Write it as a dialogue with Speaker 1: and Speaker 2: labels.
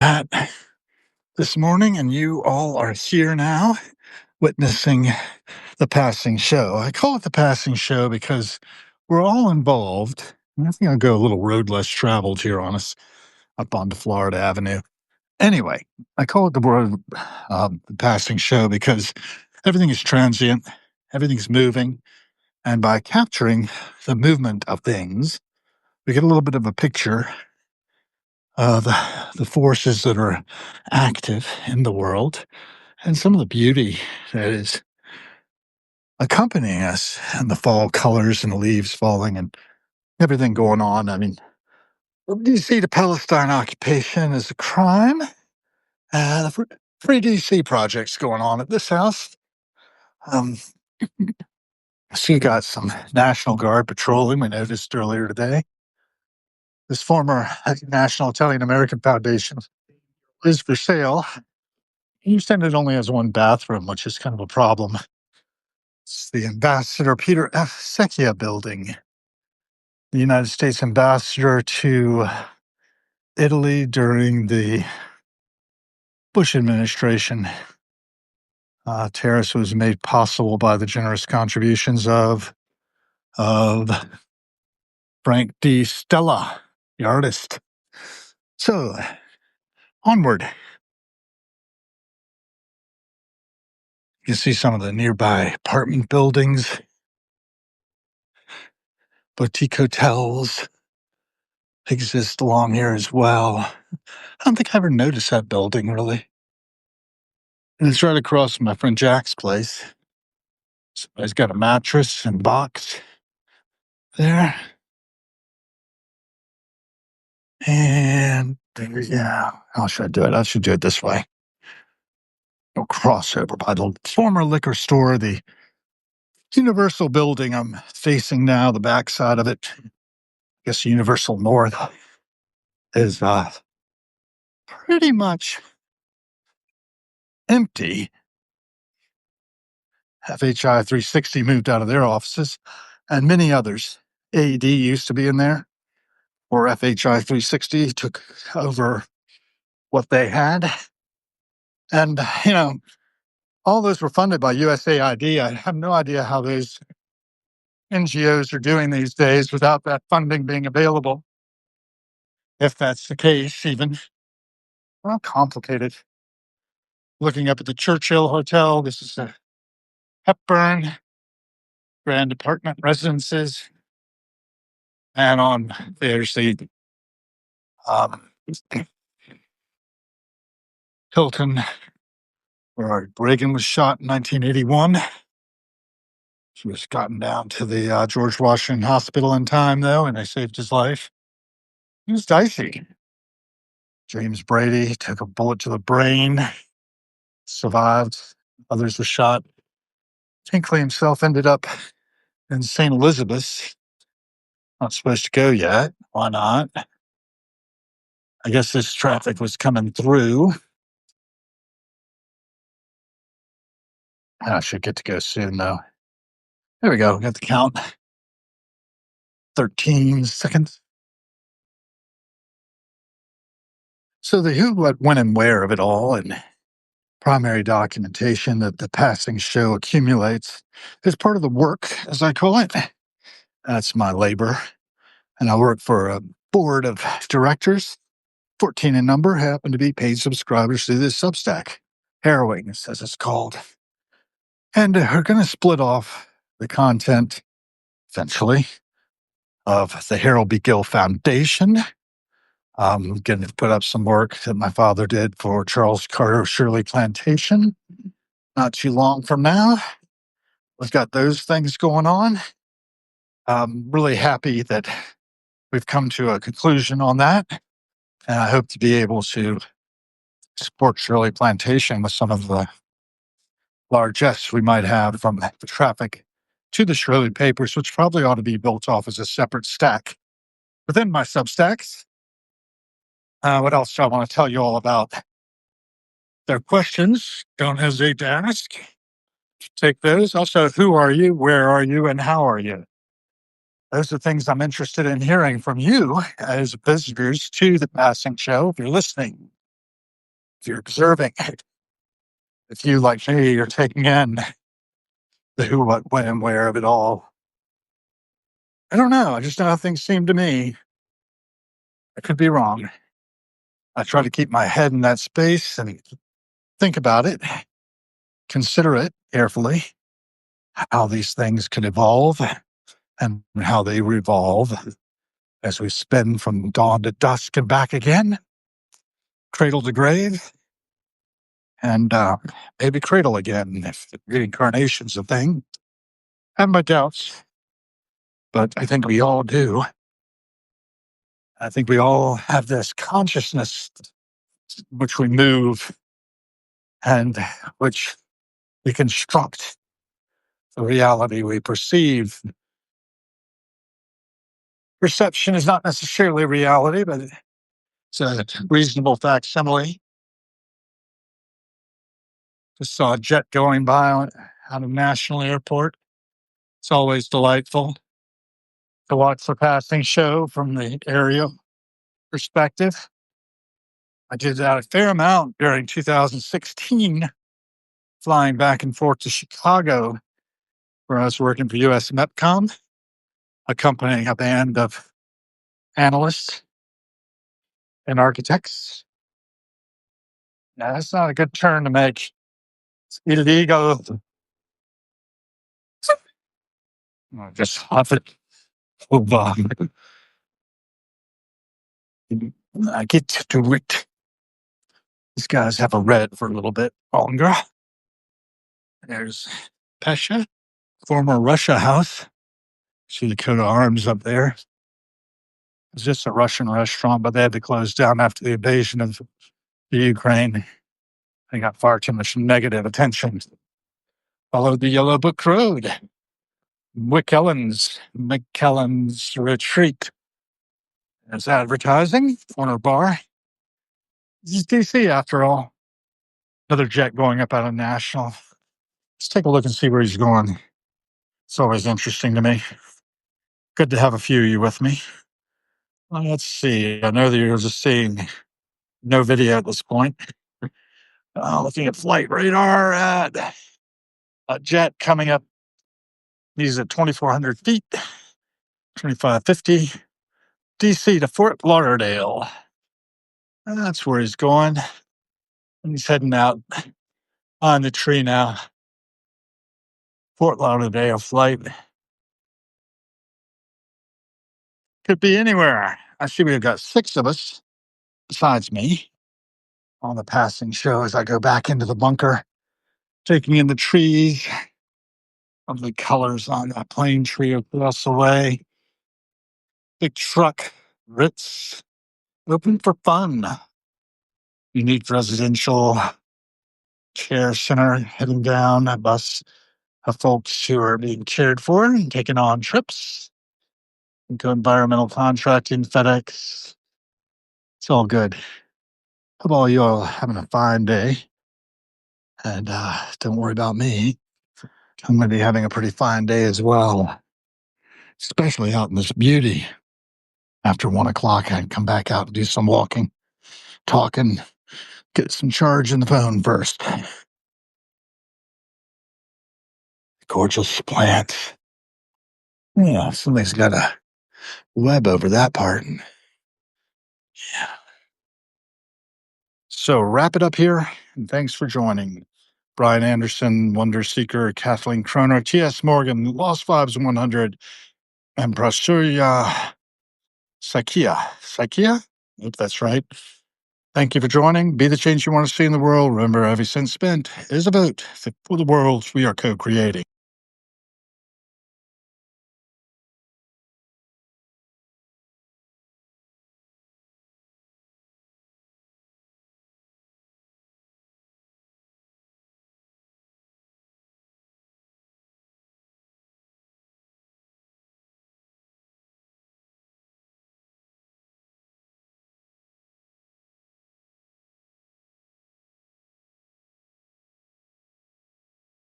Speaker 1: At this morning, and you all are here now witnessing the passing show. I call it the passing show because we're all involved. And I think I'll go a little road less traveled here on us up onto Florida Avenue. Anyway, I call it the passing show because everything is transient, everything's moving, and by capturing the movement of things, we get a little bit of a picture of the forces that are active in the world and some of the beauty that is accompanying us and the fall colors and the leaves falling and everything going on. I mean, DC to Palestine occupation is a crime. Free DC projects going on at this house. Um, so you got some National Guard patrolling. We noticed earlier today. This former National Italian American Foundation is for sale. You said it only has one bathroom, which is kind of a problem. It's the Ambassador Peter F. Secchia building, the United States ambassador to Italy during the Bush administration. Terrace was made possible by the generous contributions of Frank D. Stella, the artist. So, onward. You can see some of the nearby apartment buildings, boutique hotels exist along here as well. I don't think I ever noticed that building, really. And it's right across from my friend Jack's place. Somebody's got a mattress and box there. And yeah, how should I do it? I should do it this way. No crossover by the former liquor store, the Universal building I'm facing now, the backside of it. I guess Universal North is pretty much empty. FHI 360 moved out of their offices, and many others. AED used to be in there, or FHI 360 took over what they had. And, all those were funded by USAID. I have no idea how those NGOs are doing these days without that funding being available. If that's the case, even. Well, complicated. Looking up at the Churchill Hotel, this is a Hepburn Grand Apartment Residences. And on there's the um, Hilton, where Reagan was shot in 1981. He was gotten down to the George Washington Hospital in time, though, and they saved his life. It was dicey. James Brady took a bullet to the brain, survived. Others were shot. Hinckley himself ended up in St. Elizabeth's. Not supposed to go yet. Why not? I guess this traffic was coming through. I should get to go soon, though. There we go. Got the count. 13 seconds. So the who, what, when, and where of it all, and primary documentation that the passing show accumulates is part of the work, as I call it. That's my labor. And I work for a board of directors, 14 in number, happen to be paid subscribers to this Substack. Harrowing, as it's called. And we're going to split off the content, eventually, of the Harold B. Gill Foundation. I'm going to put up some work that my father did for Charles Carter Shirley Plantation not too long from now. We've got those things going on. I'm really happy that we've come to a conclusion on that. And I hope to be able to support Shirley Plantation with some of the largesse we might have from the traffic to the Shirley papers, which probably ought to be built off as a separate stack within my Substacks. What else do I want to tell you all about? If there are questions, don't hesitate to ask. Take those. Also, who are you, where are you, and how are you? Those are things I'm interested in hearing from you as visitors to the passing show, if you're listening. if you're observing, if you, like me, are taking in the who, what, when, where of it all. I don't know. I just know how things seem to me. I could be wrong. I try to keep my head in that space and think about it, consider it carefully, how these things can evolve and how they revolve as we spin from dawn to dusk and back again, cradle to grave, and maybe cradle again if reincarnation's a thing. I have my doubts, but I think we all do. I think we all have this consciousness which we move and which we construct the reality we perceive. Perception is not necessarily reality, but it's a reasonable facsimile. Just saw a jet going by out of National Airport. It's always delightful to watch the passing show from the aerial perspective. I did that a fair amount during 2016, flying back and forth to Chicago, where I was working for US Metcom, accompanying a band of analysts and architects. Now, that's not a good turn to make. It's illegal. Just off it. Move on. I get to it. These guys have a red for a little bit longer. There's Pesha, former Russia house. See the coat of arms up there. It's just a Russian restaurant, but they had to close down after the invasion of the Ukraine. They got far too much negative attention. Followed the Yellow Book Road. McKellen's Retreat. There's advertising, corner bar. This is DC after all. Another jet going up out of National. Let's take a look and see where he's going. It's always interesting to me. Good to have a few of you with me. Well, let's see. I know that you're just seeing no video at this point. Looking at flight radar at a jet coming up. He's at 2,400 feet, 2,550, DC to Fort Lauderdale. And that's where he's going. And he's heading out on the tree now. Fort Lauderdale flight. Could be anywhere. I see we've got 6 of us, besides me, on the passing show as I go back into the bunker, taking in the trees, of the colors on that plane tree across the way. Big truck, Ritz, open for fun. Unique residential care center heading down a bus of folks who are being cared for and taking on trips. Environmental contracting, FedEx. It's all good. Hope all you all having a fine day. And don't worry about me. I'm going to be having a pretty fine day as well, especially out in this beauty. After 1 o'clock, I can come back out and do some walking, talking, get some charge in the phone first. Gorgeous plants. Yeah, somebody's got a web over that part. Yeah. So wrap it up here, and thanks for joining. Brian Anderson, Wonder Seeker, Kathleen Kroner, T.S. Morgan, Lost Vibes 100, and Prasturia Sakia. Sakia? I hope that's right. Thank you for joining. Be the change you want to see in the world. Remember, every cent spent is a vote for the world we are co-creating.